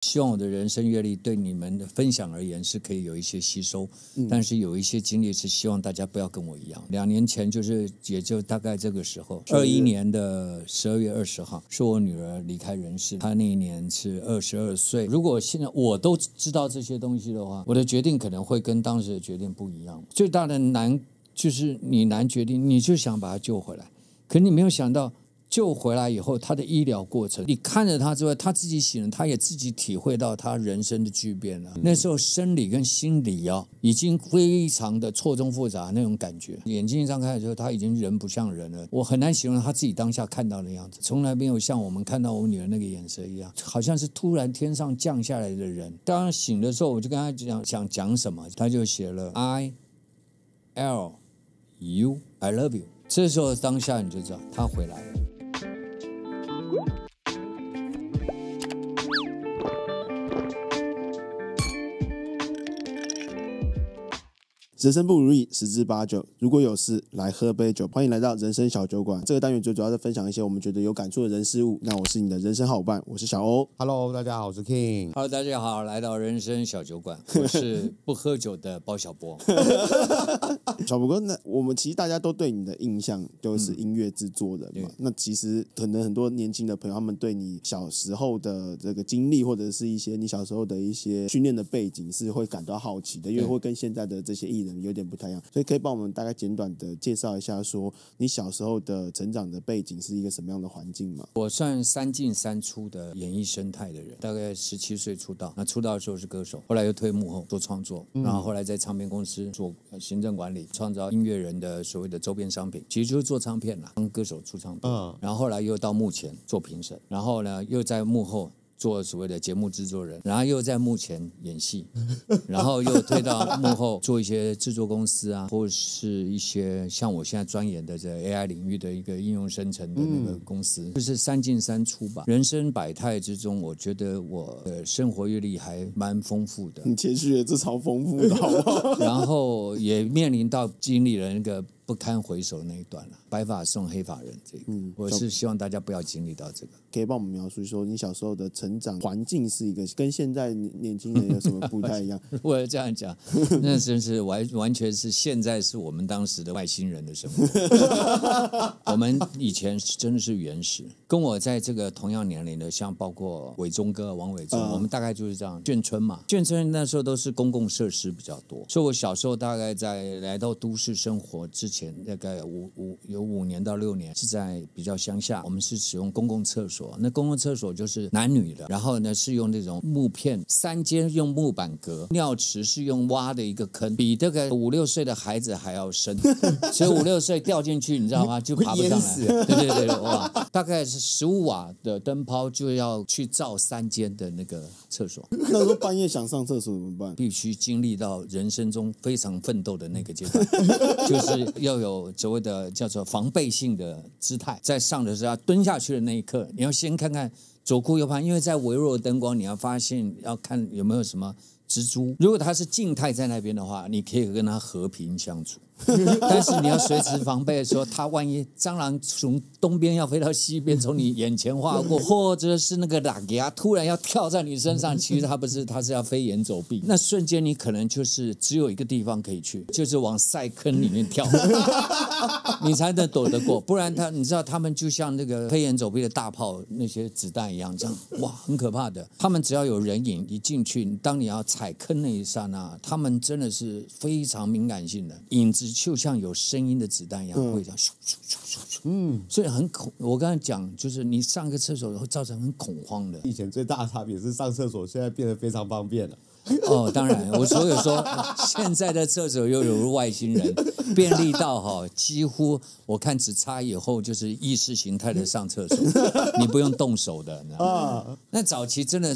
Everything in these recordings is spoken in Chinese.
希望我的人生阅历对你们的分享而言是可以有一些吸收，但是有一些经历是希望大家不要跟我一样。2年前也就大概这个时候，21年的12月20号是我女儿离开人世，她那一年是22岁。如果现在我都知道这些东西的话，我的决定可能会跟当时的决定不一样。最大的就是你难决定，你就想把她救回来，可你没有想到救回来以后，他的医疗过程，你看着他之外，他自己醒了，他也自己体会到他人生的巨变了。那时候生理跟心理已经非常的错综复杂那种感觉。眼睛一张开的时候，他已经人不像人了。我很难形容他自己当下看到的样子，从来没有像我们看到我女儿那个眼神一样，好像是突然天上降下来的人。当然醒的时候，我就跟他想讲什么，他就写了 I L U I love you。这时候当下你就知道他回来了。人生不如意十之八九，如果有事来喝杯酒。欢迎来到人生小酒馆，这个单元最主要是分享一些我们觉得有感触的人事物。那我是你的人生好伴，我是小欧。Hello， 大家好，我是 King。Hello， 大家好，来到人生小酒馆，我是不喝酒的包小波。小波哥，那我们其实大家都对你的印象就是音乐制作人嘛。那其实可能很多年轻的朋友，他们对你小时候的这个经历，或者是一些你小时候的一些训练的背景，是会感到好奇的，因为会跟现在的这些艺人有点不太一样，所以可以帮我们大概简短的介绍一下，说你小时候的成长的背景是一个什么样的环境吗？我算3进3出的演艺生态的人，大概17岁出道，那出道的时候是歌手，后来又退幕后做创作，然后后来在唱片公司做行政管理，创造音乐人的所谓的周边商品，其实就是做唱片啦，帮歌手出唱片，然后后来又到幕前做评审，然后呢又在幕后做所谓的节目制作人，然后又在幕前演戏，然后又推到幕后做一些制作公司啊，或是一些像我现在钻研的这 AI 领域的一个应用生成的那个公司，就是3进3出吧。人生百态之中，我觉得我的生活阅历还蛮丰富的。你谦虚了，这超丰富的，好不好？然后也面临到经历了那个不堪回首的那一段了，白发送黑发人这个，我是希望大家不要经历到这个。可以帮我们描述说，你小时候的成长环境是一个跟现在年轻人有什么不太一样？我要这样讲，那真是完全是现在是我们当时的外星人的生活。我们以前真的是原始，跟我在这个同样年龄的，像包括伟忠哥、王伟忠，我们大概就是这样。眷村嘛，眷村那时候都是公共设施比较多，所以我小时候大概在来到都市生活之前，大概有5年到6年是在比较乡下，我们是使用公共厕所。那公共厕所就是男女的，然后呢是用那种木片，3间用木板隔，尿池是用挖的一个坑，比这个5、6岁的孩子还要深，所以5、6岁掉进去，你知道吗？就爬不上来。对，哇，大概是15瓦的灯泡就要去照3间的那个厕所。那时候半夜想上厕所怎么办？必须经历到人生中非常奋斗的那个阶段，就是要有所谓的叫做防备性的姿态，在上的时候要蹲下去的那一刻，你要先看看左顾右盼，因为在微弱的灯光，你要发现要看有没有什么蜘蛛。如果它是静态在那边的话，你可以跟它和平相处。但是你要随时防备说，它万一蟑螂从东边要飞到西边，从你眼前划过，或者是那个拉牙突然要跳在你身上，其实它不是，它是要飞檐走壁。那瞬间你可能就是只有一个地方可以去，就是往塞坑里面跳，你才能躲得过。不然你知道他们就像那个飞檐走壁的大炮那些子弹一样，这样哇，很可怕的。他们只要有人影一进去，当你要踩坑那一刹那，他们真的是非常敏感性的，影子就像有声音的子弹一样，会这样咻咻咻咻咻，所以我刚才讲，就是你上个厕所会造成很恐慌的。以前最大的差别是上厕所，现在变得非常方便了。哦，当然，我所以说现在的厕所又有外星人，便利到几乎我看只差以后就是意识形态的上厕所，你不用动手的，你知道吗？那早期真的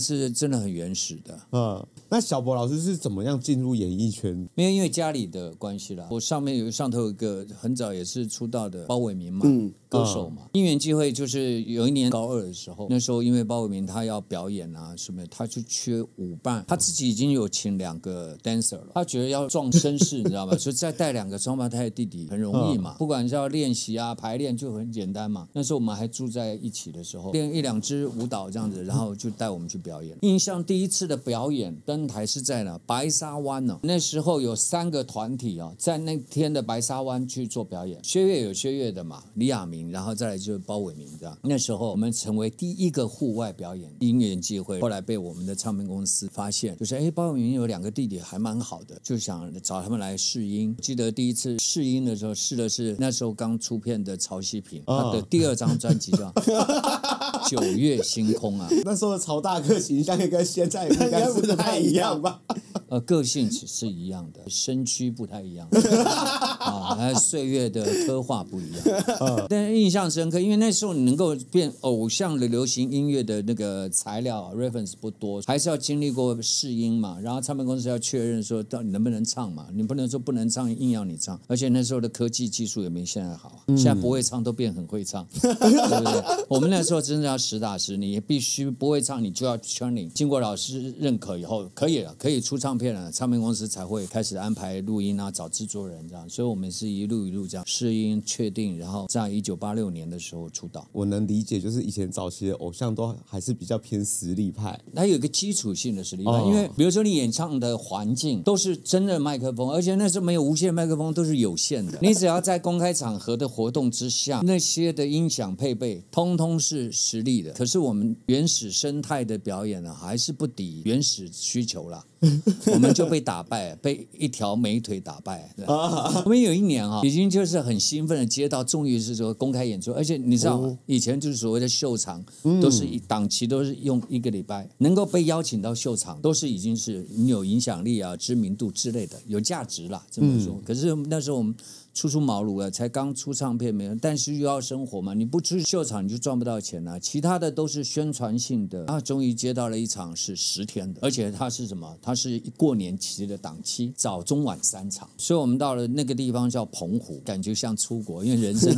很原始的。那小博老师是怎么样进入演艺圈？因为家里的关系啦，我上头有一个很早也是出道的包伟明嘛，歌手嘛。因缘际会就是有一年高2的时候，那时候因为包伟明他要表演啊什么，他就缺舞伴，他自己已经有请2个 dancer 了，他觉得要壮声势，你知道吗？所以再带2个双胞胎的弟弟很容易嘛，不管是要练习啊、排练就很简单嘛。那时候我们还住在一起的时候，练1-2支舞蹈这样子，然后就带我们去表演。印象第一次的表演登台是在哪？白沙湾呢、那时候有3个团体啊，在那天的白沙湾去做表演。薛岳有薛岳的嘛，李亚明，然后再来就是包伟明这样。那时候我们成为第一个户外表演因缘际会，后来被我们的唱片公司发现，就是包伟明有2个弟弟还蛮好的，就想找他们来试音。记得第一次试音的时候试的是那时候刚出片的曹希平，他的第2张专辑叫《9月星空》啊。那时候的曹大哥形象跟现在应该是不太一样吧？个性是一样的，身躯不太一样啊，岁月的刻画不一样。但是印象深刻，因为那时候你能够变偶像的流行音乐的那个材料 reference 不多，还是要经历过试音嘛，然后唱片公司要确认说到底能不能唱嘛，你不能说不能唱硬要你唱，而且那时候的科技技术也没现在好，现在不会唱都变很会唱，对不对？我们那时候真的要实打实，你必须不会唱，你就要 training， 经过老师认可以后，可以了，可以出唱片了，唱片公司才会开始安排录音啊，找制作人这样，所以我们是一路这样试音确定，然后在1986年的时候出道。我能理解，就是以前早期的偶像都还是比较偏实力派，它有一个基础性的实力派，因为比如说你演唱的环境都是真的麦克风，而且那时候没有无线麦克风，都是有线的。你只要在公开场合的活动之下，那些的音响配备通通是实力的。可是我们原始生态的表演呢，还是不敌原始需求啦。我们就被打败，被一条美腿打败。我们有一年已经就是很兴奋的接到，终于是说公开演出，而且你知道，以前就是所谓的秀场，都是档期都是用1个礼拜，能够被邀请到秀场，都是已经是你有影响力啊、知名度之类的，有价值啦，这么说。可是那时候我们初茅庐了，才刚出唱片没有，但是又要生活嘛，你不去秀场你就赚不到钱啊。其他的都是宣传性的，然后终于接到了一场是10天的，而且它是什么？它是过年期的档期，早中晚3场，所以我们到了那个地方叫澎湖，感觉像出国，因为人生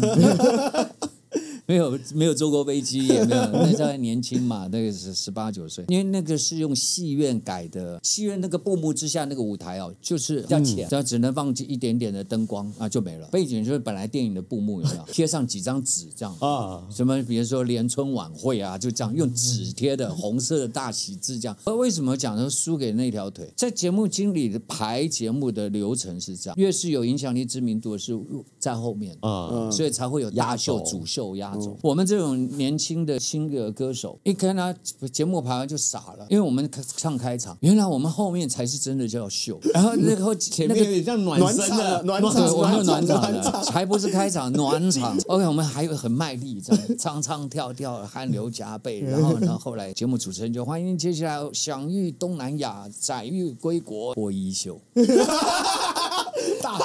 没有坐过飞机，也没有，那时候还年轻嘛，那个是18、19岁，因为那个是用戏院改的，戏院那个布幕之下那个舞台就是比较浅，只能放一点点的灯光啊就没了，背景就是本来电影的布幕有没有贴上几张纸这样啊，什么比如说联春晚会啊，就这样用纸贴的红色的大喜字这样。为什么讲说输给那条腿？在节目经理的排节目的流程是这样，越是有影响力知名度的是在后面所以才会有大秀、主秀、压轴。我们这种年轻的新的歌手，一看他节目排完就傻了，因为我们唱开场，原来我们后面才是真的叫秀，然后那个前面有点像暖身的暖场，我们有暖场的，还不是开场，暖场。OK， 我们还有很卖力，这样唱唱跳跳，汗流浃背，然后后来节目主持人就欢迎接下来享誉东南亚，载誉归国，脱衣秀。大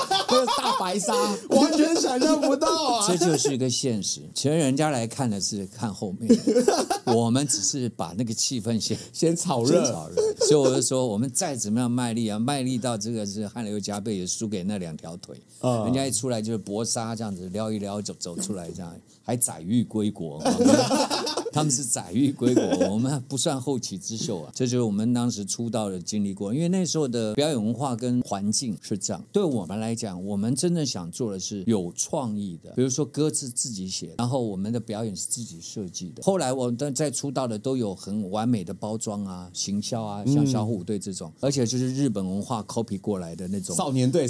白鲨，完全想象不到啊！这就是一个现实。其实人家来看的是看后面，我们只是把那个气氛先炒热。所以我就说，我们再怎么样卖力啊，卖力到这个是汗流浃背，也输给那2条腿。人家一出来就是搏杀这样子，撩一撩走出来这样，还载誉归国。他们是载誉归国，我们不算后起之秀啊。这就是我们当时出道的经历过，因为那时候的表演文化跟环境是这样。对我们来讲，我们真正想做的是有创意的，比如说歌词自己写，然后我们的表演是自己设计的。后来我们在出道的都有很完美的包装啊、行销啊，像小虎队这种，而且就是日本文化 copy 过来的那种少年队，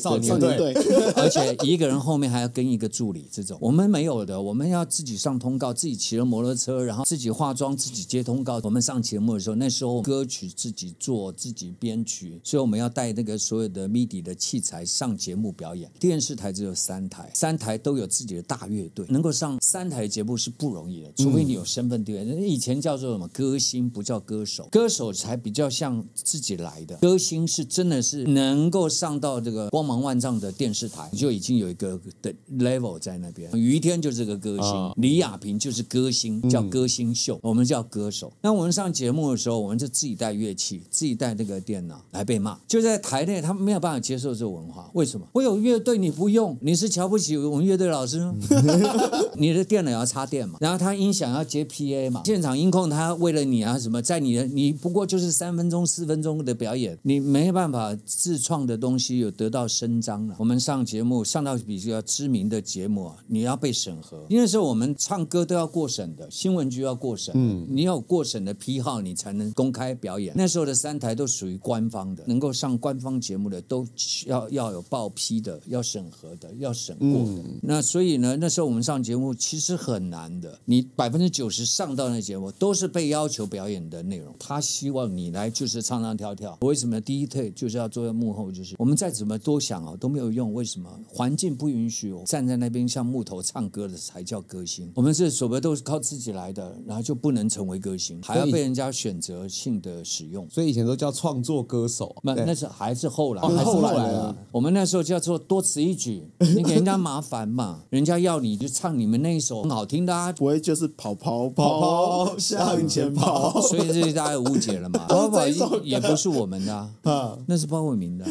而且一个人后面还要跟一个助理，这种我们没有的，我们要自己上通告，自己骑了摩托车，然后自己化妆，自己接通告。我们上节目的时候，那时候歌曲自己做，自己编曲，所以我们要带那个所有的 MIDI 的器材上节目表演。电视台只有3台，3台都有自己的大乐队，能够上3台的节目是不容易的，除非你有身份地位。以前叫做什么歌星，不叫歌手，歌手才比较像自己来的，歌星是真的是能够上到这个光芒万丈的电视台，就已经有一个的 level 在那边。于天就是个歌星，李亚平就是歌星，叫歌星。星秀，我们叫歌手。那我们上节目的时候，我们就自己带乐器，自己带那个电脑来被骂。就在台内，他们没有办法接受这个文化。为什么？我有乐队你不用，你是瞧不起我们乐队老师吗？你的电脑要插电嘛，然后他音响要接 PA 嘛，现场音控他为了你啊什么，在你不过就是3分钟4分钟的表演，你没办法自创的东西有得到伸张了。我们上节目上到比较知名的节目啊，你要被审核，因为那时候我们唱歌都要过审的，新闻局要过审，你要有过审的批号，你才能公开表演。那时候的3台都属于官方的，能够上官方节目的都要有报批的，要审核的，要审过的。那所以呢，那时候我们上节目其实很难的，你90%上到那节目都是被要求表演的内容，他希望你来就是唱唱跳跳。为什么第一退就是要坐在幕后，就是我们再怎么多想都没有用。为什么？环境不允许我站在那边像木头唱歌的才叫歌星，我们是所谓都是靠自己来的，然后就不能成为歌星，还要被人家选择性的使用。所以以前都叫创作歌手，那是还是后来，还是后来啊。我们那时候叫做多此一举，你给人家麻烦嘛，人家要你就唱你们那一首很好听的啊，不会就是跑向前跑，所以这大家误解了嘛。跑跑也不是我们的啊，那是包伟明的。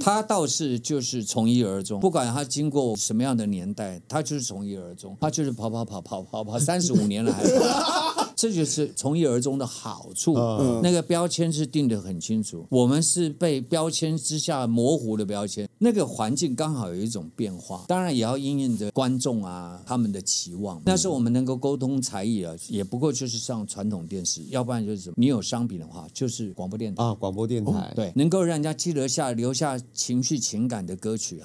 他倒是就是从一而终，不管他经过什么样的年代，他就是从一而终，他就是跑35年了还跑。这就是从一而终的好处。那个标签是定得很清楚，我们是被标签之下模糊的标签。那个环境刚好有一种变化，当然也要因应着观众啊他们的期望。那时候我们能够沟通才艺啊，也不过就是上传统电视，要不然就是什么？你有商品的话，就是广播电台啊，广播电台，对，能够让人家记得留下情绪情感的歌曲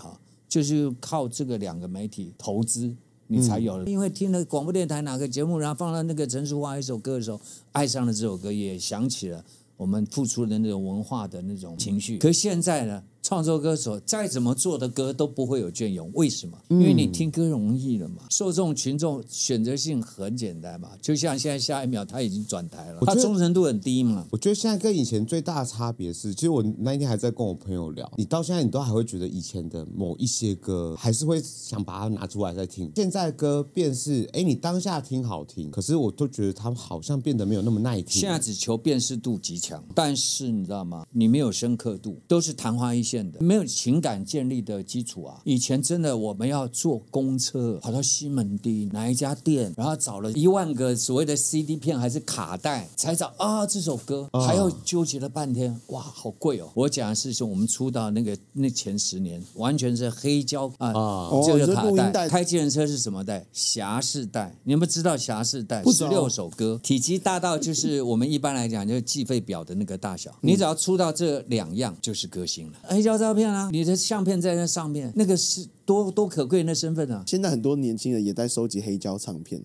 就是靠这个2个媒体投资。你才有了，因为听了广播电台哪个节目，然后放到那个陈淑桦一首歌的时候，爱上了这首歌，也想起了我们付出的那种文化的那种情绪。可是现在呢，创作歌手再怎么做的歌都不会有隽永，为什么？因为你听歌容易了嘛，受众群众选择性很简单嘛，就像现在下一秒他已经转台了，他忠诚度很低嘛。我觉得现在跟以前最大的差别是，其实我那一天还在跟我朋友聊，你到现在你都还会觉得以前的某一些歌还是会想把它拿出来再听，现在歌便是你当下听好听，可是我都觉得它好像变得没有那么耐听。现在只求辨识度极强，但是你知道吗？你没有深刻度，都是昙花一现的，没有情感建立的基础啊。以前真的我们要坐公车跑到西门町哪一家店，然后找了1万个所谓的 CD 片还是卡带才找这首歌，还要纠结了半天，哇，好贵哦。我讲的是我们出道那前10年，完全是黑胶这个卡带。开计程车是什么带？匣式带。你有没有知道匣式带？16首歌，体积大到就是我们一般来讲就是计费表的那个大小。你只要出到这2样就是歌星了。黑胶照片啊，你的相片在那上面，那个是多可贵的身份啊！现在很多年轻人也在收集黑胶唱片。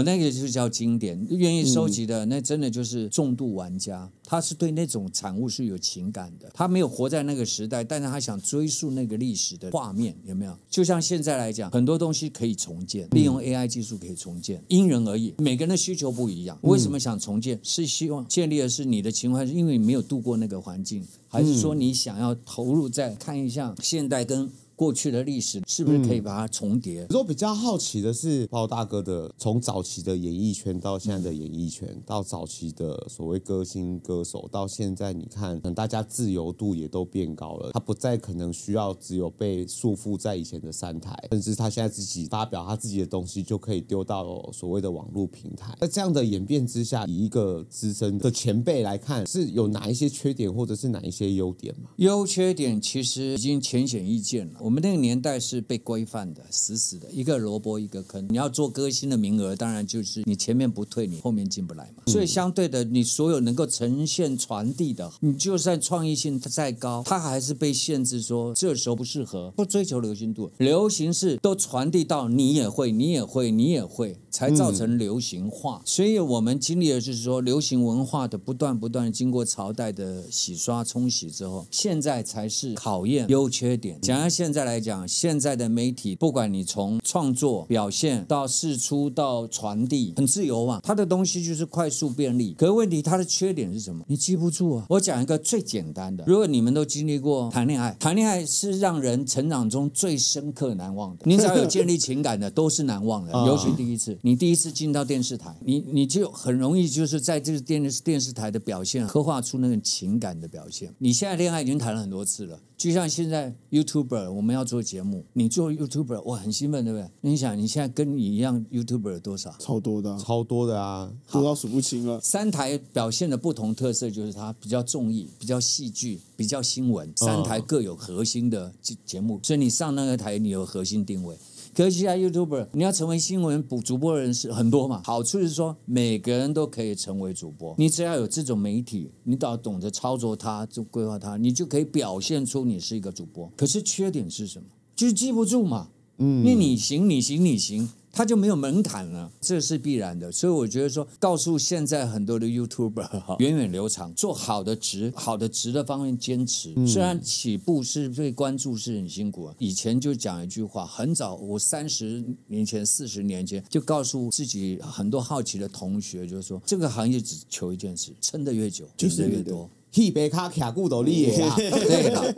那个就是叫经典，愿意收集的那真的就是重度玩家，他是对那种产物是有情感的，他没有活在那个时代，但是他想追溯那个历史的画面，有没有？就像现在来讲，很多东西可以重建，利用 AI 技术可以重建，因人而异，每个人的需求不一样。为什么想重建？是希望建立的是你的情怀，因为你没有度过那个环境，还是说你想要投入再看一下现代跟过去的历史是不是可以把它重叠？我比较好奇的是，包大哥的从早期的演艺圈到现在的演艺圈，到早期的所谓歌星歌手，到现在你看，大家自由度也都变高了，他不再可能需要只有被束缚在以前的3台，甚至他现在自己发表他自己的东西就可以丢到所谓的网络平台。在这样的演变之下，以一个资深的前辈来看，是有哪一些缺点，或者是哪一些优点吗？优缺点其实已经浅显易见了。我们那个年代是被规范的，死死的，一个萝卜一个坑。你要做歌星的名额，当然就是你前面不退，你后面进不来嘛。所以相对的，你所有能够呈现传递的，你就算创意性再高，它还是被限制说这时候不适合，不追求流行度。流行是都传递到你也会，你也会，你也会，才造成流行化。所以我们经历的就是说，流行文化的不断经过朝代的洗刷冲洗之后，现在才是考验优缺点。讲到现在。在来讲，现在的媒体，不管你从创作、表现到释出到传递，很自由嘛，它的东西就是快速便利。可是问题，它的缺点是什么？你记不住啊。我讲一个最简单的，如果你们都经历过谈恋爱，谈恋爱是让人成长中最深刻难忘的。你只要有建立情感的，都是难忘的。尤其第一次，你第一次进到电视台，你就很容易就是在这个电视台的表现，刻画出那个情感的表现。你现在恋爱已经谈了很多次了。就像现在 YouTuber 我们要做节目，你做 YouTuber 哇很兴奋，对不对？你想你现在跟你一样 YouTuber 有多少？超多的、啊，超多的啊，多到数不清了。三台表现的不同特色就是它比较综艺、比较戏剧、比较新闻，三台各有核心的节目，所以你上那个台你有核心定位。可是现在 YouTuber 你要成为新闻主播的人是很多嘛，好处是说每个人都可以成为主播，你只要有这种媒体，你只要懂得操作它，就规划它，你就可以表现出你是一个主播。可是缺点是什么？就是记不住嘛，因为你行。它就没有门槛了，这是必然的。所以我觉得说，告诉现在很多的 YouTuber 源远流长，做好的值的方面坚持。虽然起步是被关注是很辛苦，以前就讲一句话，很早，我30年前、40年前就告诉自己很多好奇的同学，就是说这个行业只求一件事，撑得越久，赢得越多。一杯卡卡固都厉害啊，对的。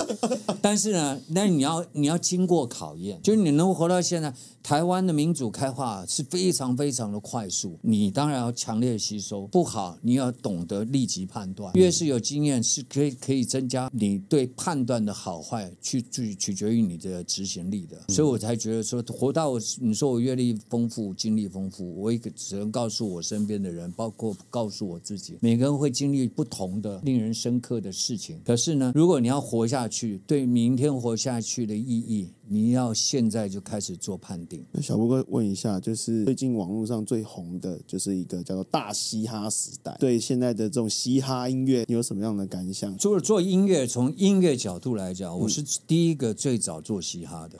但是呢，那你要经过考验，就是你能活到现在，台湾的民主开化是非常非常的快速，你当然要强烈吸收，不好你要懂得立即判断，越是有经验是可以增加你对判断的好坏，取决于你的执行力的。所以我才觉得说，活到你说我阅历丰富、经历丰富，我只能告诉我身边的人，包括告诉我自己，每个人会经历不同的令人深刻的事情。可是呢，如果你要活下去，对明天活下去的意义，你要现在就开始做判定。那小波哥问一下，就是最近网络上最红的就是一个叫做大嘻哈时代，对现在的这种嘻哈音乐，你有什么样的感想？除了做音乐，从音乐角度来讲，我是第一个最早做嘻哈的。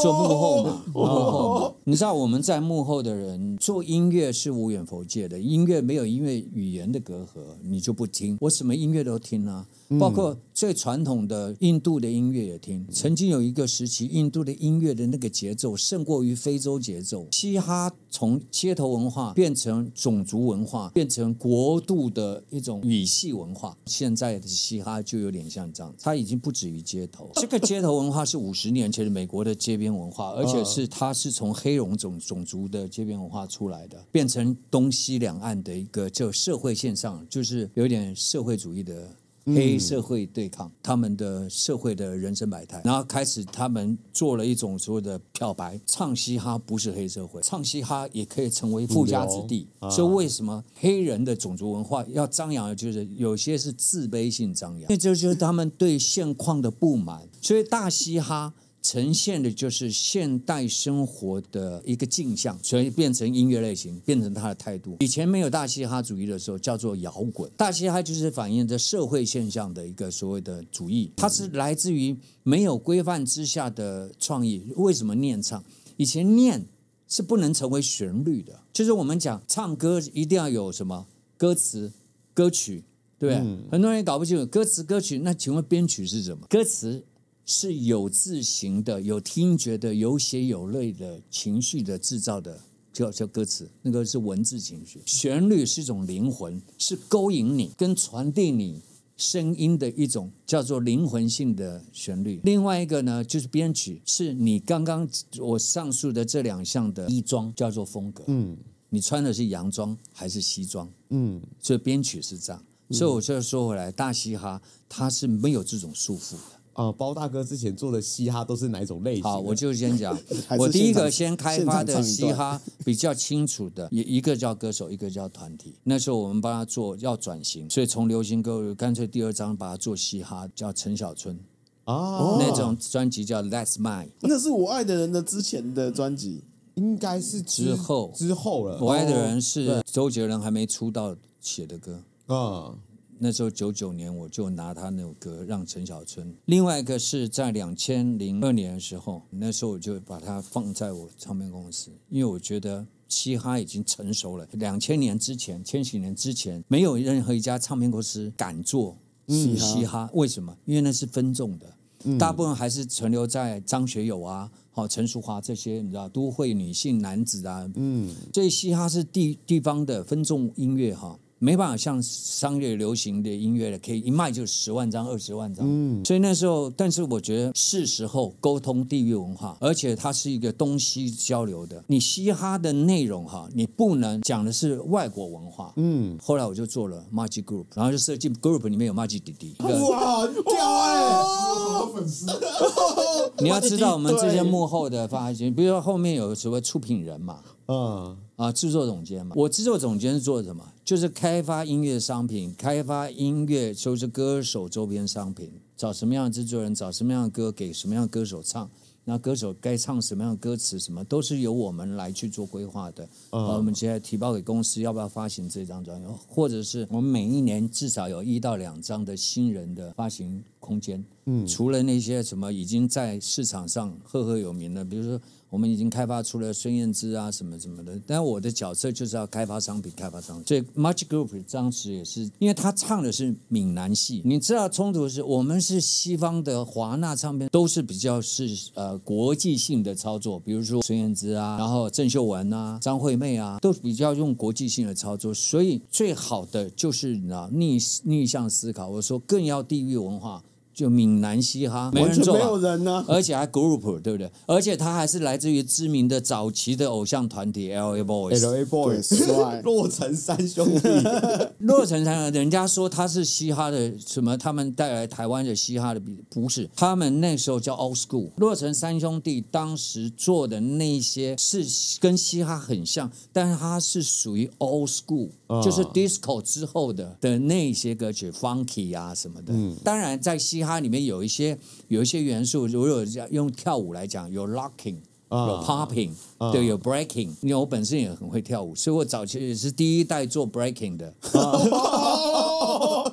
做幕后嘛，幕后嘛。你知道我们在幕后的人做音乐是无远弗届的，音乐没有音乐语言的隔阂，你就不听。我什么音乐都听啊，包括最传统的印度的音乐也听。曾经有一个时期，印度的音乐的那个节奏胜过于非洲节奏。嘻哈从街头文化变成种族文化，变成国度的一种语系文化。现在的嘻哈就有点像这样，它已经不止于街头。这个街头文化是50年前的美国的街边文化，而且它是从黑人种族的街边文化出来的，变成东西两岸的一个就社会现象，就是有点社会主义的黑社会对抗他们的社会的人生百态，然后开始他们做了一种所谓的漂白，唱嘻哈不是黑社会，唱嘻哈也可以成为富家子弟。所以为什么黑人的种族文化要张扬，就是有些是自卑性张扬，因为这就是他们对现况的不满。所以大嘻哈呈现的就是现代生活的一个镜像，所以变成音乐类型，变成他的态度。以前没有大嘻哈主义的时候叫做摇滚，大嘻哈就是反映着社会现象的一个所谓的主义，它是来自于没有规范之下的创意。为什么念唱？以前念是不能成为旋律的，就是我们讲唱歌一定要有什么歌词歌曲，对不对？很多人搞不清楚歌词歌曲，那请问编曲是什么？歌词是有字形的、有听觉的、有血有泪的情绪的制造的，叫歌词，那个是文字情绪。旋律是一种灵魂，是勾引你跟传递你声音的一种叫做灵魂性的旋律。另外一个呢，就是编曲，是你刚刚我上述的这2项的衣装叫做风格。你穿的是洋装还是西装？所以编曲是这样。所以我就说回来，大嘻哈它是没有这种束缚的。包大哥之前做的嘻哈都是哪一种类型？好，我就先讲，我第一个先开发的嘻哈比较清楚的，一个叫歌手，一个叫团体。那时候我们帮他做要转型，所以从流行歌干脆第2张把它做嘻哈，叫陈小春。那种专辑叫 That's Mine， 那是我爱的人的之前的专辑，应该是之后了。我爱的人是周杰伦还没出道写的歌。那时候99年我就拿他那首歌让陈小春。另外一个是在2002年的时候，那时候我就把它放在我唱片公司，因为我觉得嘻哈已经成熟了。2000年之前，千禧年之前，没有任何一家唱片公司敢做嘻哈。为什么？因为那是分众的。大部分还是存留在张学友啊、陈淑桦这些，你知道都会女性男子啊，所以嘻哈是地方的分众音乐没办法像商业流行的音乐可以一卖就10万张、20万张。所以那时候，但是我觉得是时候沟通地域文化，而且它是一个东西交流的。你嘻哈的内容你不能讲的是外国文化。后来我就做了 Magic Group， 然后就设计 Group 里面有 Magic 弟弟。哇，屌粉丝，你要知道我们这些幕后的发行，比如说后面有所谓出品人嘛。制作总监嘛，我制作总监是做什么？就是开发音乐商品，开发音乐就是歌手周边商品，找什么样的制作人，找什么样的歌给什么样的歌手唱，那歌手该唱什么样的歌词，什么都是由我们来去做规划的。我们现在提报给公司要不要发行这张专辑，或者是我们每一年至少有1到2张的新人的发行空间。除了那些什么已经在市场上赫赫有名的，比如说我们已经开发出了孙燕姿啊什么什么的，但我的角色就是要开发商品，开发商品。所以 Magic Group 当时也是，因为他唱的是闽南系，你知道冲突是我们是西方的华纳唱片，都是比较是国际性的操作，比如说孙燕姿啊，然后郑秀文啊、张惠妹啊，都比较用国际性的操作，所以最好的就是逆向思考。我说更要地域文化。就闽南嘻哈，完全没有人呢，而且还 group， 对不对？而且他还是来自于知名的早期的偶像团体 LA Boys， 洛城三兄弟，洛城三兄弟，人家说他是嘻哈的什么，他们带来台湾的嘻哈的不是，他们那时候叫 old school。洛城三兄弟当时做的那些是跟嘻哈很像，但是它是属于 old school，就是 disco 之后的那些歌曲 funky 啊什么的。当然在嘻哈里面有一些元素，如果用跳舞来讲，有 locking， 有 popping， 对，有 breaking。因为我本身也很会跳舞，所以我早期也是第一代做 breaking 的，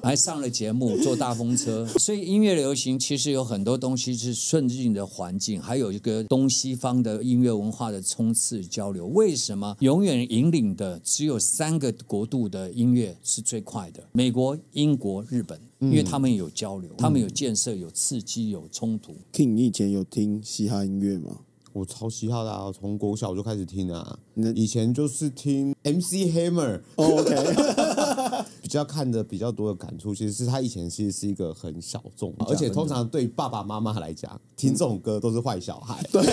还上了节目，坐大风车。所以音乐流行其实有很多东西是顺应的环境，还有一个东西方的音乐文化的冲刺交流。为什么永远引领的只有3个国度的音乐是最快的？美国、英国、日本。因为他们有交流，他们有建设，有刺激，有冲突。King， 你以前有听嘻哈音乐吗？我超嘻哈的啊，从国小就开始听啊。以前就是听 MC Hammer，OK， 比较看的比较多的感触，其实是他以前其实是一个很小众，而且通常对爸爸妈妈来讲，听这种歌都是坏小孩。对。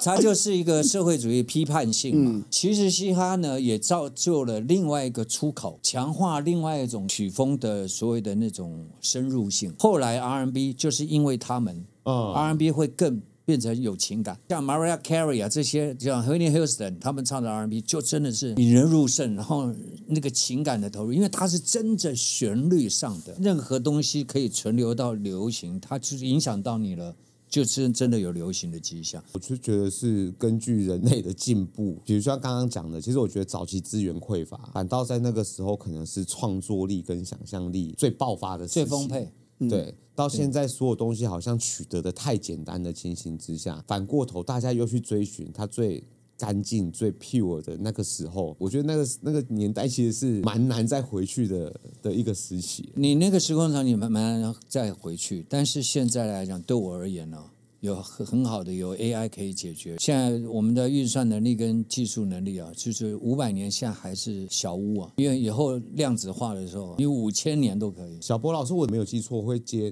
它就是一个社会主义批判性嘛。其实嘻哈呢也造就了另外一个出口，强化另外一种曲风的所谓的那种深入性。后来 R&B 就是因为他们，R&B 会更变成有情感，像 Mariah Carey 啊这些，像 Whitney Houston 他们唱的 R&B 就真的是引人入胜，然后那个情感的投入，因为它是真正旋律上的，任何东西可以存留到流行，它就是影响到你了。就是真的有流行的迹象，我就觉得是根据人类的进步，比如像刚刚讲的，其实我觉得早期资源匮乏，反倒在那个时候可能是创作力跟想象力最爆发的时期，最丰沛。对，到现在所有东西好像取得的太简单的情形之下，反过头大家又去追寻它最干净、最 pure 的那个时候，我觉得那个年代其实是蛮难再回去的一个时期。你那个时空场景蛮难再回去，但是现在来讲，对我而言呢，有很好的有 AI 可以解决。现在我们的运算能力跟技术能力啊，就是500年现在还是小巫啊，因为以后量子化的时候，你5000年都可以。小波老师，我没有记错，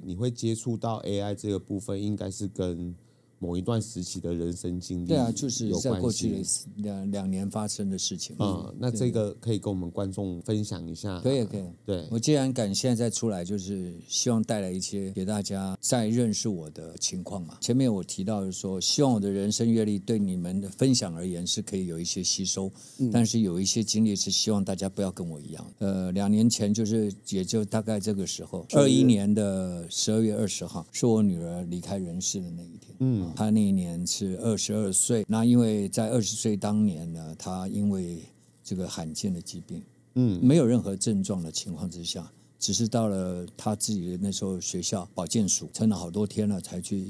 你会接触到 AI 这个部分，应该是跟某一段时期的人生经历，对啊，就是在过去的2年发生的事情。那这个可以跟我们观众分享一下。可以。对，我既然敢现在再出来，就是希望带来一些给大家再认识我的情况嘛。前面我提到的说，希望我的人生阅历对你们的分享而言是可以有一些吸收，但是有一些经历是希望大家不要跟我一样。2年前也就大概这个时候，21年的12月20号是我女儿离开人世的那一天。他那一年是22岁，那因为在20岁当年呢，他因为这个罕见的疾病，没有任何症状的情况之下，只是到了他自己的那时候学校保健署，撑了好多天了，才去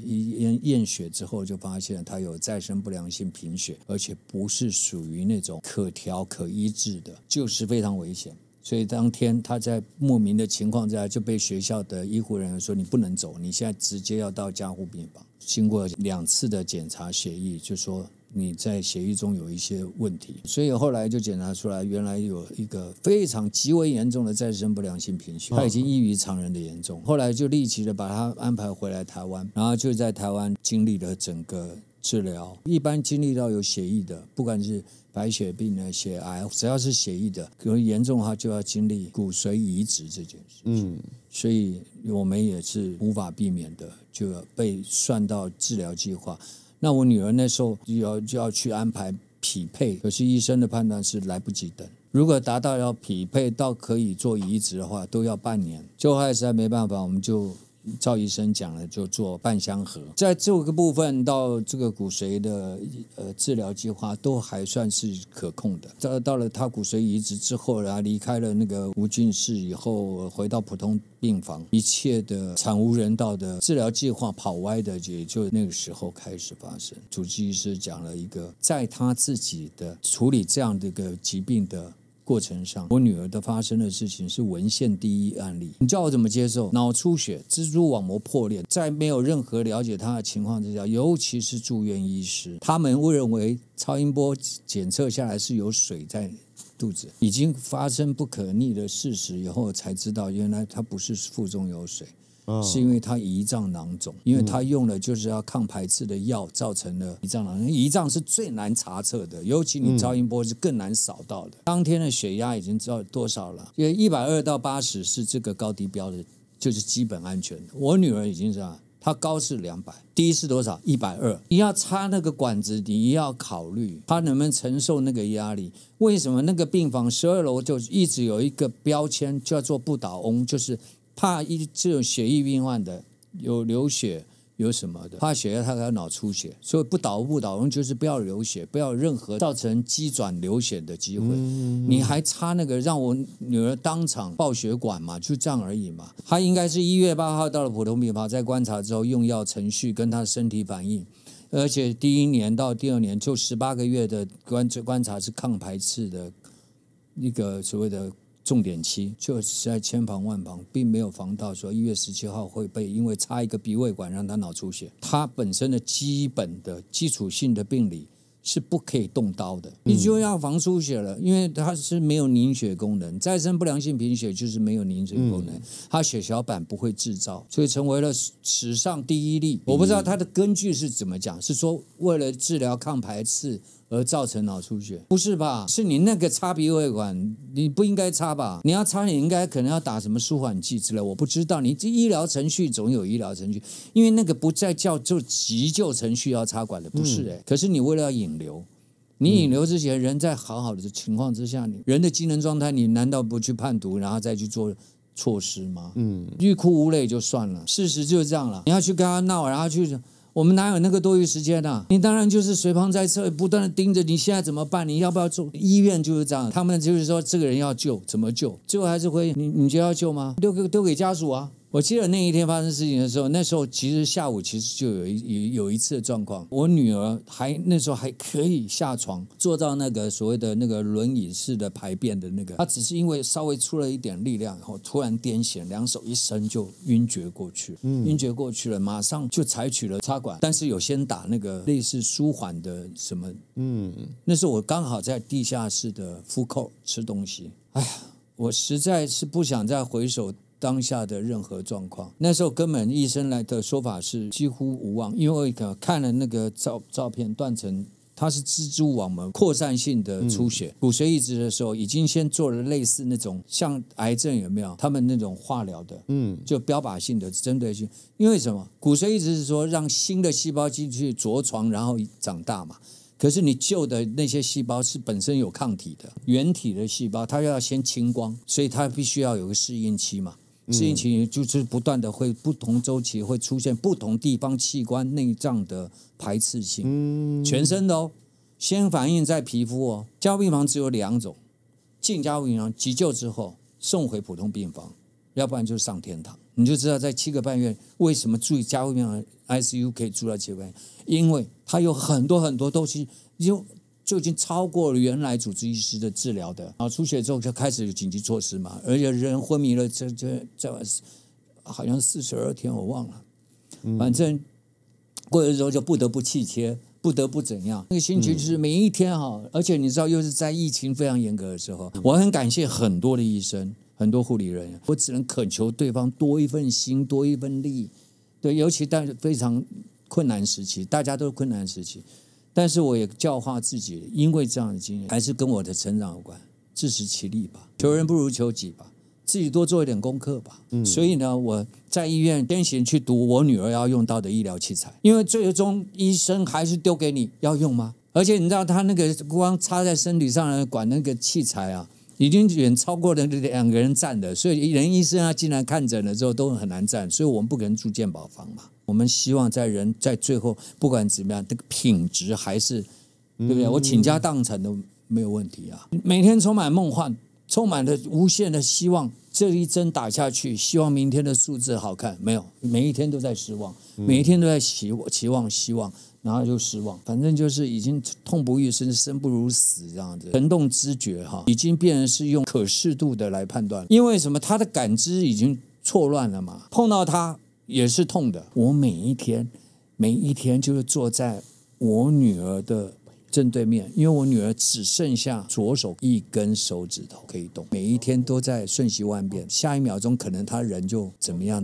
验血之后就发现他有再生不良性贫血，而且不是属于那种可调可医治的，就是非常危险。所以当天他在莫名的情况之下就被学校的医护人员说你不能走，你现在直接要到加护病房。经过2次的检查血液，就说你在血液中有一些问题，所以后来就检查出来，原来有一个非常极为严重的再生不良性贫血，他已经异于常人的严重。后来就立即的把他安排回来台湾，然后就在台湾经历了整个治疗。一般经历到有血液的，不管是白血病呢、血癌，只要是血液的，可能严重的话就要经历骨髓移植这件事情。所以我们也是无法避免的，就被算到治疗计划。那我女儿那时候就要去安排匹配，可是医生的判断是来不及等。如果达到要匹配到可以做移植的话，都要半年。就后来实在没办法，我们就赵医生讲了，就做半相合。在这个部分到这个骨髓的治疗计划都还算是可控的。到了他骨髓移植之后，然后离开了那个无菌室以后，回到普通病房，一切的惨无人道的治疗计划跑歪的，也就那个时候开始发生。主治医师讲了一个，在他自己的处理这样的一个疾病的过程上，我女儿的发生的事情是文献第一案例。你叫我怎么接受？脑出血、蜘蛛网膜破裂，在没有任何了解她的情况之下，尤其是住院医师，他们误认为超音波检测下来是有水在肚子，已经发生不可逆的事实以后，才知道原来她不是腹中有水。是因为他胰脏囊肿，因为他用了就是要抗排斥的药，造成了胰脏囊肿。胰脏是最难查测的，尤其你超音波是更难扫到的。当天的血压已经知道多少了，因为120到80是这个高低标的，就是基本安全的。我女儿已经是她高是200，低是多少？120。你要插那个管子，你要考虑她能不能承受那个压力。为什么那个病房12楼就一直有一个标签叫做不倒翁，就是怕这种血液病患的有流血有什么的，怕血压他有脑出血，所以不倒翁就是不要流血，不要有任何造成机转流血的机会。你还插那个让我女儿当场爆血管嘛，就这样而已嘛。她应该是1月8号到了普通病房，在观察之后用药程序跟她身体反应，而且第1年到第2年就18个月的观察是抗排斥的一个所谓的重点期，就实在千防万防，并没有防到说1月17号会被因为插一个鼻胃管让他脑出血。他本身的基本的基础性的病理是不可以动刀的，你就要防出血了，因为它是没有凝血功能，再生不良性贫血就是没有凝血功能，它血小板不会制造，所以成为了史上第一例。我不知道它的根据是怎么讲，是说为了治疗抗排斥而造成脑出血？不是吧？是你那个插鼻胃管，你不应该插吧？你要插，你应该可能要打什么舒缓剂之类，我不知道。你这医疗程序总有医疗程序，因为那个不再叫就急救程序要插管的，不是可是你为了要引流，你引流之前，人在好好的情况之下，你人的机能状态，你难道不去判读，然后再去做措施吗？欲哭无泪就算了，事实就是这样了。你要去跟他闹，然后去。我们哪有那个多余时间啊？你当然就是随旁在侧，不断的盯着你现在怎么办？你要不要做？医院就是这样，他们就是说这个人要救，怎么救？最后还是会你就要救吗？丢给家属啊。我记得那一天发生事情的时候，那时候其实下午其实就有一次的状况，我女儿那时候还可以下床，坐到那个所谓的那个轮椅式的排便的那个，她只是因为稍微出了一点力量，然后突然癫痫，两手一伸就晕厥过去，晕厥过去了，马上就采取了插管，但是有先打那个类似舒缓的什么，那时候我刚好在地下室的food court吃东西，哎呀，我实在是不想再回首当下的任何状况，那时候根本医生来的说法是几乎无望，因为看了那个照片断层，它是蜘蛛网膜扩散性的出血，骨髓移植的时候已经先做了类似那种像癌症有没有他们那种化疗的，就标靶性的针对性。因为什么？骨髓移植是说让新的细胞进去着床然后长大嘛，可是你旧的那些细胞是本身有抗体的原体的细胞，它要先清光，所以它必须要有个适应期嘛。适应期就是不断的会不同周期会出现不同地方器官内脏的排斥性，全身的哦，先反应在皮肤哦。加护病房只有2种，进加护病房急救之后送回普通病房，要不然就是上天堂。你就知道在7个半月为什么住加护病房 ICU 可以住到7个半月，因为它有很多很多东西就已经超过了原来主治医师的治疗的。然后出血之后就开始有紧急措施嘛，而且人昏迷了，这好像42天我忘了，反正过了之后就不得不气切，不得不怎样。那个心情就是每一天哈，而且你知道又是在疫情非常严格的时候，我很感谢很多的医生、很多护理人员，我只能恳求对方多一份心，多一份力。对，尤其在非常困难时期，大家都是困难时期，但是我也教化自己，因为这样的经验还是跟我的成长有关，自食其力吧，求人不如求己吧。自己多做一点功课吧。所以呢，我在医院先行去读我女儿要用到的医疗器材，因为最终医生还是丢给你要用吗？而且你知道他那个光插在身体上的管那个器材啊，已经远超过了2个人站的，所以人医生他进来看诊了之后都很难站，所以我们不可能住健保房嘛。我们希望人在最后不管怎么样，这个品质还是对不对？我倾家荡产都没有问题啊！每天充满梦幻，充满了无限的希望。这一针打下去，希望明天的数字好看，没有，每一天都在失望，每一天都在期望，希望，然后就失望。反正就是已经痛不欲生，生不如死这样子。疼痛知觉哈，已经变成是用可视度的来判断，因为什么？他的感知已经错乱了嘛，碰到他也是痛的。我每一天就是坐在我女儿的正对面，因为我女儿只剩下左手1根手指头可以动，每一天都在瞬息万变，下一秒钟可能她人就怎么样，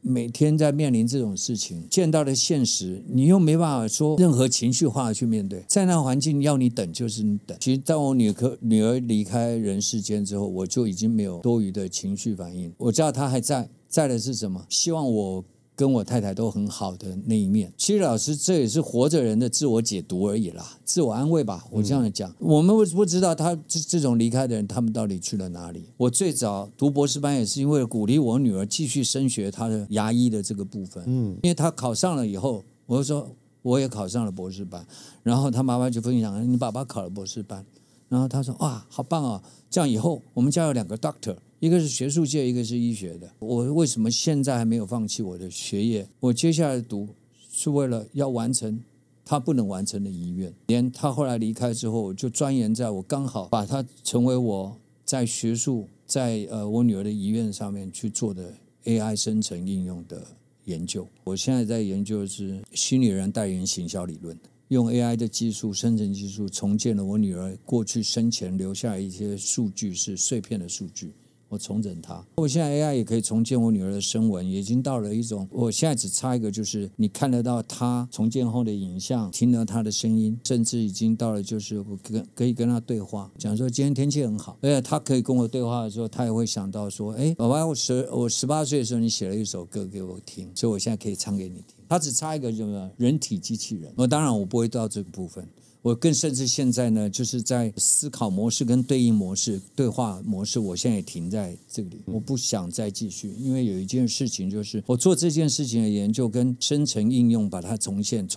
每天在面临这种事情，见到的现实你又没办法说任何情绪化的去面对，在那环境要你等就是你等。其实当我女儿离开人世间之后，我就已经没有多余的情绪反应，我知道她还在的是什么？希望我跟我太太都很好的那一面。其实老师这也是活着人的自我解读而已啦，自我安慰吧，我这样讲。我们不知道他这种离开的人他们到底去了哪里。我最早读博士班也是因为鼓励我女儿继续升学她的牙医的这个部分，因为她考上了以后，我就说我也考上了博士班，然后她妈妈就分享你爸爸考了博士班，然后她说哇好棒哦，这样以后我们家有2个 doctor，一个是学术界，一个是医学的。我为什么现在还没有放弃我的学业？我接下来读是为了要完成他不能完成的遗愿。连他后来离开之后，我就钻研在我刚好把他成为我在学术在我女儿的遗愿上面去做的 AI 生成应用的研究。我现在在研究的是虚拟人代言行销理论，用 AI 的技术、生成技术重建了我女儿过去生前留下一些数据，是碎片的数据。我重整它，我现在 AI 也可以重建我女儿的声纹，也已经到了一种，我现在只差一个，就是你看得到她重建后的影像，听到她的声音，甚至已经到了就是我可以跟她对话，讲说今天天气很好，而且她可以跟我对话的时候，她也会想到说，哎，爸爸，我18岁的时候你写了一首歌给我听，所以我现在可以唱给你听。她只差一个就是人体机器人，当然我不会到这个部分。我更甚至现在呢，就是在思考模式跟对应模式、对话模式，我现在也停在这里，我不想再继续，因为有一件事情就是我做这件事情的研究跟生成应用，把它重建。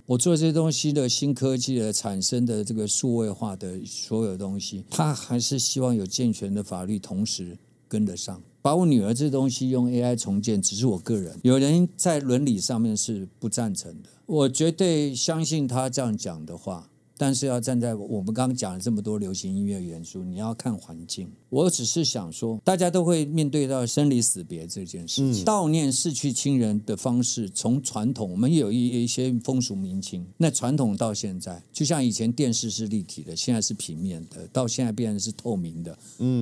我做这些东西的新科技的产生的这个数位化的所有东西，它还是希望有健全的法律同时跟得上。把我女儿这东西用 AI 重建，只是我个人，有人在伦理上面是不赞成的，我绝对相信他这样讲的话。但是要站在我们刚刚讲了这么多流行音乐元素，你要看环境。我只是想说，大家都会面对到生离死别这件事情，悼念逝去亲人的方式，从传统我们有一些风俗民情，那传统到现在，就像以前电视是立体的，现在是平面的，到现在变成是透明的，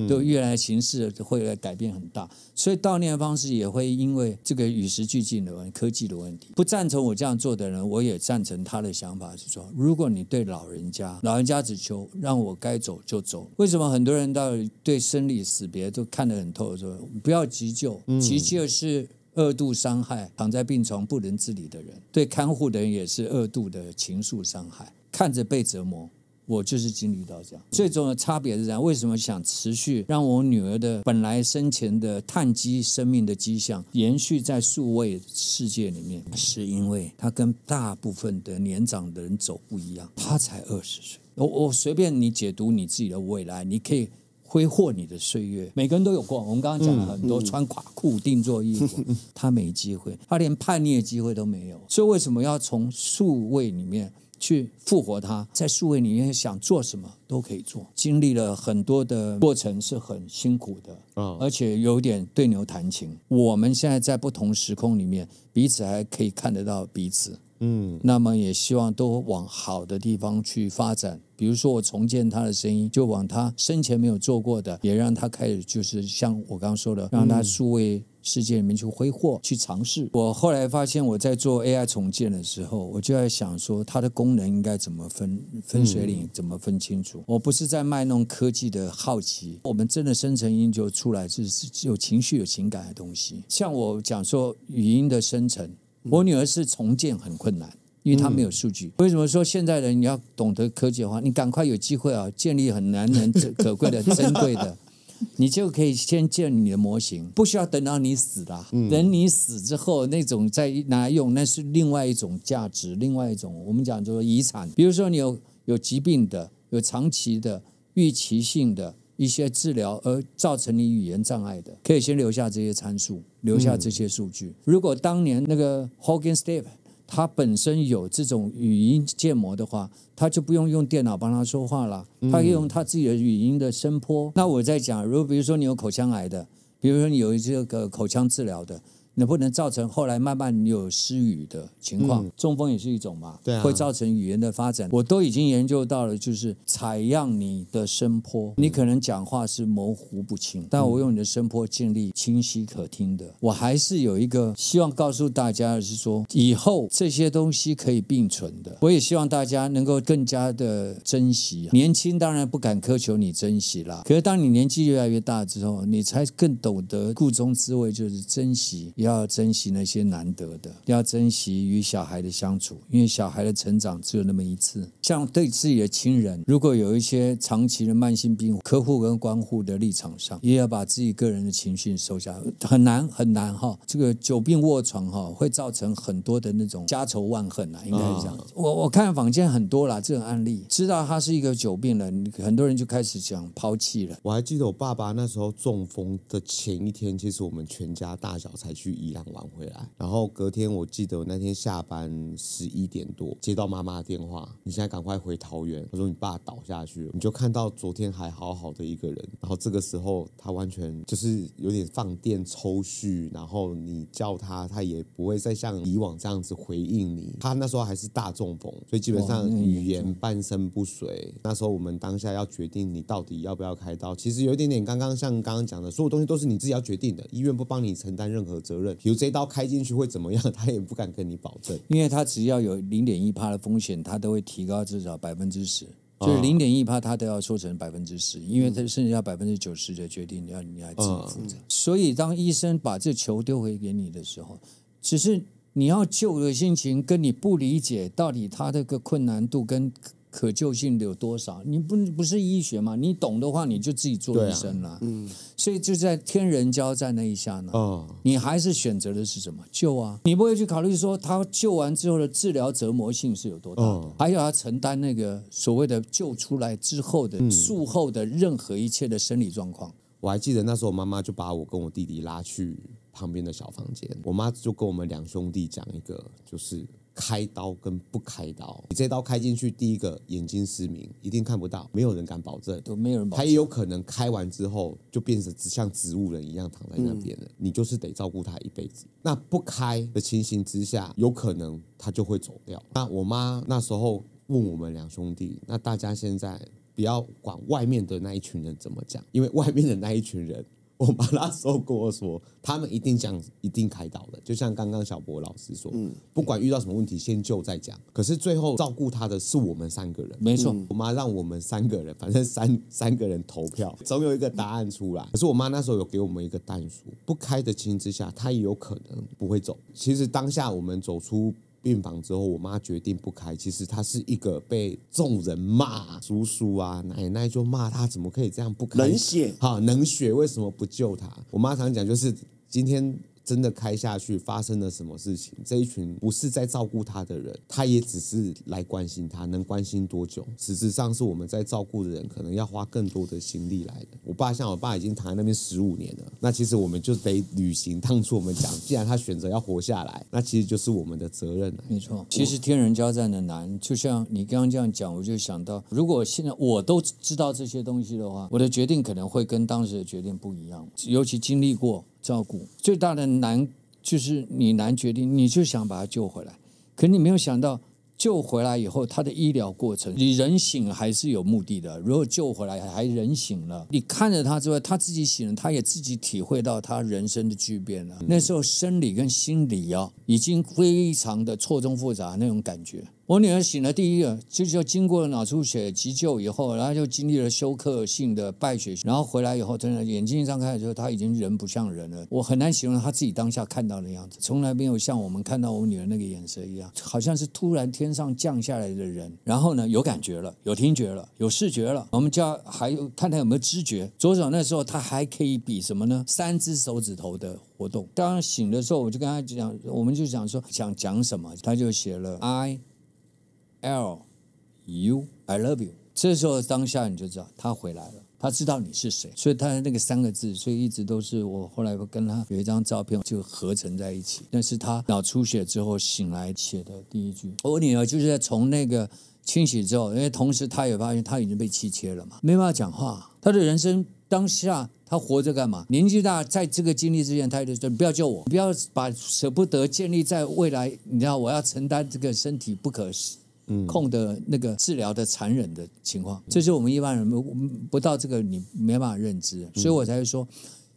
都越来形式会改变很大，所以悼念的方式也会因为这个与时俱进的科技的问题。不赞成我这样做的人，我也赞成他的想法是说，如果你对老人家只求让我该走就走。为什么很多人到对生离死别都看得很透的时候，不要急救，急救是2度伤害躺在病床不能自理的人，对看护的人也是2度的情愫伤害，看着被折磨。我就是经历到这样，最终的差别是这样。为什么想持续让我女儿的本来生前的碳基生命的迹象延续在数位世界里面，是因为她跟大部分的年长的人走不一样，她才20岁。我随便你解读你自己的未来，你可以挥霍你的岁月，每个人都有过。我们刚刚讲了很多，穿垮裤定做衣服，他没机会，他连叛逆的机会都没有。所以为什么要从数位里面去复活它，在数位里面想做什么都可以做。经历了很多的过程是很辛苦的，而且有点对牛弹琴。我们现在在不同时空里面，彼此还可以看得到彼此。那么也希望都往好的地方去发展。比如说我重建他的声音，就往他生前没有做过的，也让他开始就是像我刚刚说的，让他数位世界里面去挥霍去尝试。我后来发现我在做 AI 重建的时候，我就在想说它的功能应该怎么分水岭怎么分清楚。我不是在卖弄科技的好奇，我们真的生成音就出来是有情绪有情感的东西。像我讲说语音的生成，我女儿是重建很困难，因为她没有数据。为什么说现在人你要懂得科技的话，你赶快有机会啊，建立很难能可贵的珍贵的，你就可以先建你的模型，不需要等到你死啦。等你死之后，那种再拿来用，那是另外一种价值，另外一种我们讲说遗产。比如说你有疾病的，有长期的、预期性的一些治疗而造成你语言障碍的，可以先留下这些参数，留下这些数据。如果当年那个 Hogan Steve 他本身有这种语音建模的话，他就不用电脑帮他说话了，他可以用他自己的语音的声波。那我在讲，如果比如说你有口腔癌的，比如说你有这个口腔治疗的，能不能造成后来慢慢你有失语的情况？中风也是一种嘛，会造成语言的发展。我都已经研究到了，就是采样你的声波，你可能讲话是模糊不清，但我用你的声波建立清晰可听的。我还是有一个希望告诉大家的是说，以后这些东西可以并存的。我也希望大家能够更加的珍惜。年轻当然不敢苛求你珍惜啦，可是当你年纪越来越大之后，你才更懂得故中滋味，就是珍惜。要珍惜那些难得的，要珍惜与小孩的相处，因为小孩的成长只有那么一次。像对自己的亲人，如果有一些长期的慢性病，客户跟关护的立场上，也要把自己个人的情绪收下，很难很难哈。这个久病卧床哈，会造成很多的那种家仇万恨啊，应该是这样。我看坊间很多啦，这种案例，知道他是一个久病人，很多人就开始讲抛弃了。我还记得我爸爸那时候中风的前一天，其实我们全家大小才去宜兰玩回来，然后隔天我记得我那天下班11点多接到妈妈的电话，你现在赶快回桃园，我说你爸倒下去了。你就看到昨天还好好的一个人，然后这个时候他完全就是有点放电抽搐，然后你叫他也不会再像以往这样子回应你。他那时候还是大中风，所以基本上语言半身不遂。那时候我们当下要决定你到底要不要开刀，其实有一点点像刚刚讲的，所有东西都是你自己要决定的，医院不帮你承担任何责任。比如这一刀开进去会怎么样，他也不敢跟你保证，因为他只要有0.1%的风险，他都会提高至少10%，就是0.1%他都要说成10%，因为他甚至要90%的决定你要自己负责。所以当医生把这球丢回给你的时候，只是你要救的心情跟你不理解到底他这个困难度跟可救性有多少？你不是医学嘛？你懂的话，你就自己做医生了。所以就在天人交战那一下呢，你还是选择的是什么？救啊！你不会去考虑说他救完之后的治疗折磨性是有多大的，还有他承担那个所谓的救出来之后的术后的任何一切的生理状况。我还记得那时候妈妈就把我跟我弟弟拉去旁边的小房间，我妈就跟我们2兄弟讲一个，就是开刀跟不开刀。你这刀开进去，第一个眼睛失明，一定看不到，没有人敢保证，都没有人保证。他也有可能开完之后就变成像植物人一样躺在那边了，你就是得照顾他一辈子。那不开的情形之下，有可能他就会走掉。那我妈那时候问我们2兄弟，那大家现在不要管外面的那一群人怎么讲，因为外面的那一群人，我妈那时候跟我说，他们一定讲一定开刀的，就像刚刚小博老师说，不管遇到什么问题，先救再讲。可是最后照顾他的是我们3个人，没错。我妈让我们3个人，反正三个人投票，总有一个答案出来。可是我妈那时候有给我们一个弹数，不开的情形之下，她也有可能不会走。其实当下我们走出病房之后，我妈决定不开。其实她是一个被众人骂，叔叔啊、奶奶就骂她怎么可以这样不开，冷血，冷血，为什么不救她？我妈常讲就是今天真的开下去发生了什么事情，这一群不是在照顾他的人，他也只是来关心他，能关心多久？实质上是我们在照顾的人，可能要花更多的心力来的。我爸已经躺在那边15年了，那其实我们就得履行当初我们讲，既然他选择要活下来，那其实就是我们的责任了。没错，其实天人交战的难，就像你刚刚这样讲，我就想到，如果现在我都知道这些东西的话，我的决定可能会跟当时的决定不一样。尤其经历过照顾，最大的难就是你难决定，你就想把他救回来，可你没有想到救回来以后，他的医疗过程，你人醒还是有目的的。如果救回来还人醒了，你看着他之外，他自己醒了，他也自己体会到他人生的巨变了。那时候生理跟心理已经非常的错综复杂那种感觉。我女儿醒了第一个，就经过了脑出血急救以后，然后就经历了休克性的败血，然后回来以后，真的眼睛一张开的时候，她已经人不像人了。我很难形容她自己当下看到的样子，从来没有像我们看到我女儿那个眼神一样，好像是突然天上降下来的人。然后呢，有感觉了，有听觉了，有视觉了，我们就要还有看她有没有知觉。左手那时候她还可以比什么呢？3只手指头的活动。当然醒的时候，我就跟她讲，我们就讲说想讲什么，她就写了 I love you。这时候当下你就知道他回来了，他知道你是谁，所以他的那个3个字，所以一直都是我后来跟他有一张照片就合成在一起。那是他脑出血之后醒来写的第一句。我女儿就是在从那个清洗之后，因为同时她也发现她已经被气切了嘛，没办法讲话。她的人生当下他活着干嘛？年纪大，在这个经历之前，他就说：“你不要救我，不要把舍不得建立在未来。你知道，我要承担这个身体不可控的那个治疗的残忍的情况，这是我们一般人不到这个你没办法认知，所以我才会说，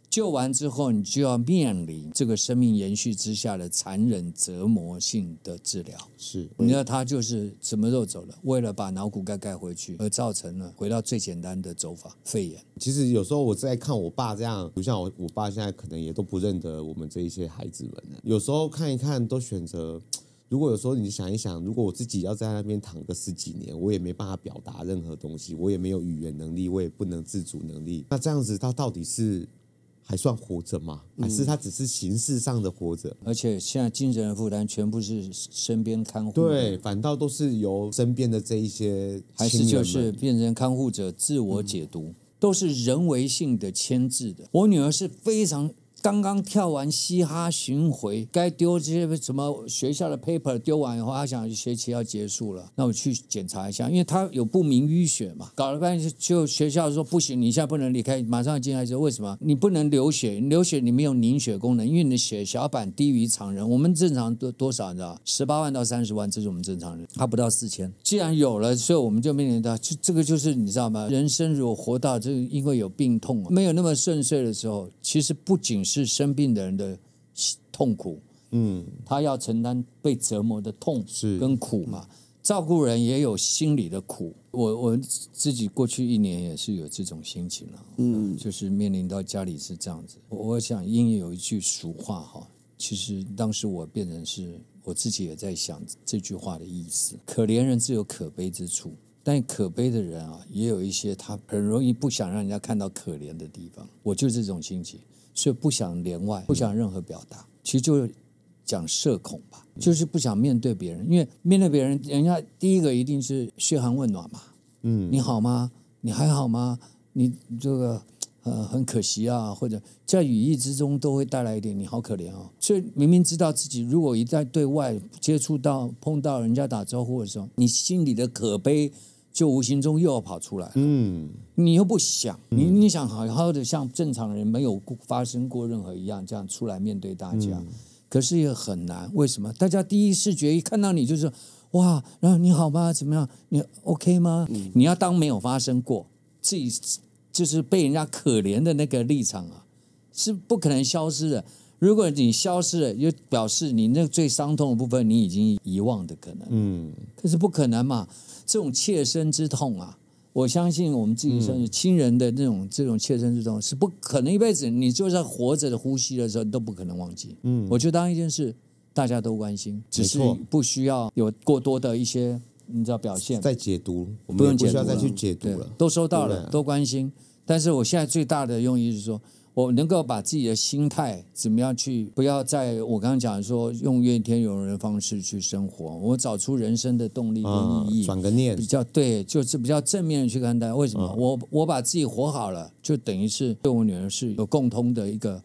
救完之后你就要面临这个生命延续之下的残忍折磨性的治疗。是，你知道他就是什么时候走了？为了把脑骨盖回去，而造成了回到最简单的走法——肺炎。其实有时候我在看我爸这样，就像我爸现在可能也都不认得我们这一些孩子们了，有时候看一看都选择。如果有时候你想一想，如果我自己要在那边躺个10几年，我也没办法表达任何东西，我也没有语言能力，我也不能自主能力，那这样子他到底是还算活着吗？还是他只是形式上的活着？而且现在精神的负担全部是身边看护，对，反倒都是由身边的这一些还是就是变成看护者自我解读，都是人为性的牵制的。我女儿是非常。刚刚跳完嘻哈巡回，该丢这些什么学校的 paper 丢完以后，他想学期要结束了，那我去检查一下，因为他有不明淤血嘛，搞了半天就学校说不行，你现在不能离开，马上进来说为什么？你不能流血，你流血你没有凝血功能，因为你的血小板低于常人，我们正常多少你知道？18万到30万，这是我们正常人，他不到4000。既然有了，所以我们就面临到，这个就是你知道吗？人生如果活到这个，因为有病痛，没有那么顺遂的时候，其实不仅是生病的人的痛苦，他要承担被折磨的痛跟苦嘛。照顾人也有心理的苦，我自己过去1年也是有这种心情了，就是面临到家里是这样子。我想英语有一句俗话哈，其实当时我变成是我自己也在想这句话的意思：可怜人自有可悲之处。但可悲的人啊，也有一些他很容易不想让人家看到可怜的地方。我就这种心情，所以不想连外，不想任何表达。其实就讲社恐吧，就是不想面对别人，因为面对别人，人家第一个一定是嘘寒问暖嘛。你好吗？你还好吗？你这个很可惜啊，或者在语义之中都会带来一点你好可怜哦。所以明明知道自己如果一旦对外接触到碰到人家打招呼的时候，你心里的可悲就无形中又要跑出来了。你又不想，你想好好的像正常人没有发生过任何一样这样出来面对大家，可是也很难。为什么？大家第一视觉一看到你就是哇，然后你好吗？怎么样？你 OK 吗？你要当没有发生过，自己就是被人家可怜的那个立场啊，是不可能消失的。如果你消失了，就表示你那最伤痛的部分你已经遗忘的可能。可是不可能嘛，这种切身之痛啊，我相信我们自己身亲人的这种切身之痛是不可能一辈子，你就在活着的呼吸的时候都不可能忘记。我就当一件事大家都关心，只是不需要有过多的一些你知道表现，再解读，我们不需要再去解读了，都收到了，都关心。但是我现在最大的用意是说，我能够把自己的心态怎么样去，不要在我刚刚讲说用怨天尤人的方式去生活，我找出人生的动力跟意义，转个念比较对，就是比较正面的去看待。为什么？我把自己活好了，就等于是对我女儿是有共通的一个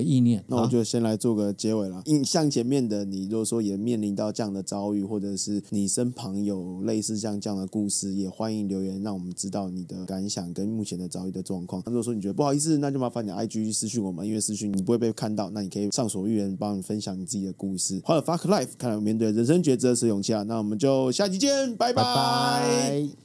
意念。那我就先来做个结尾了。像前面的你，如果说也面临到这样的遭遇，或者是你身旁有类似像这样的故事，也欢迎留言让我们知道你的感想跟目前的遭遇的状况。如果说你觉得不好意思，那就麻烦你 IG 私讯我们，因为私讯你不会被看到，那你可以畅所欲言，帮你分享你自己的故事。What the fuck life， 看来我面对人生抉择是勇气啊。那我们就下期见，拜拜。